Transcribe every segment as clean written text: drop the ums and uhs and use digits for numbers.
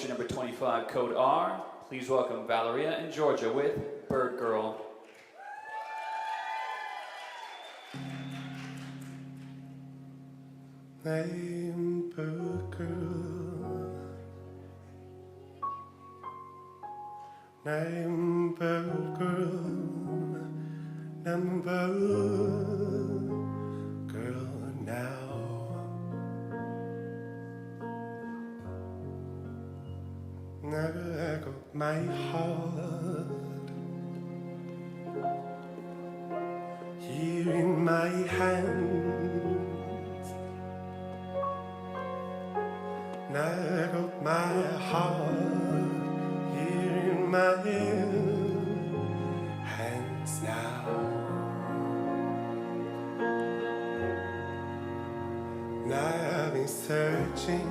motion number 25, code R. Please welcome Valeria and Georgia with Bird Girl. I'm Bird Girl. I'm Bird Girl. I'm Bird Girl now. I got my heart here in my hands. I got my heart here in my hands now. I've been searching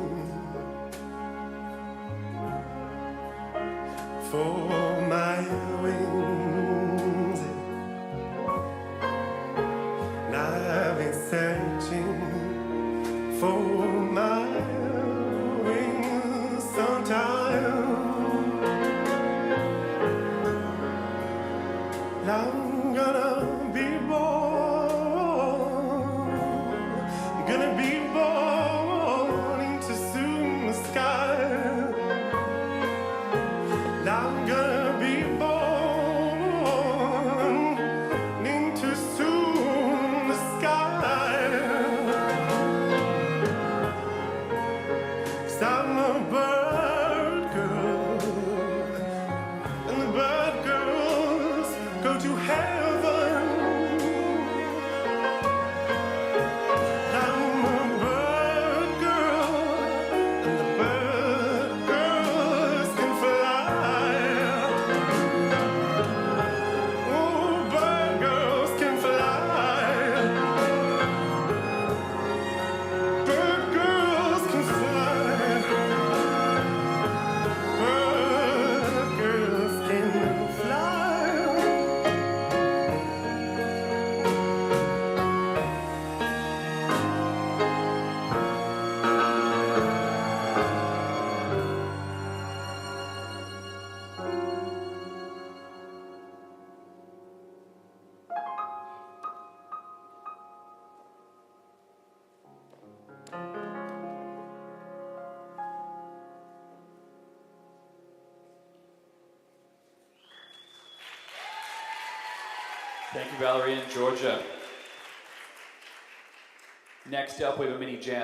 for my wings. I've been searching for my wings sometime. I'm gonna be born, gonna be born into soon the sky. I'm gonna be born into soon the sky. 'Cause I'm a bird girl, and the bird girls go to heaven. I'm a bird girl, and the bird girls can fly. Oh, bird girls can fly. Bird girls can fly. Bird girls can fly. Thank you, Valeria and Georgia. Next up, we have a mini jazz.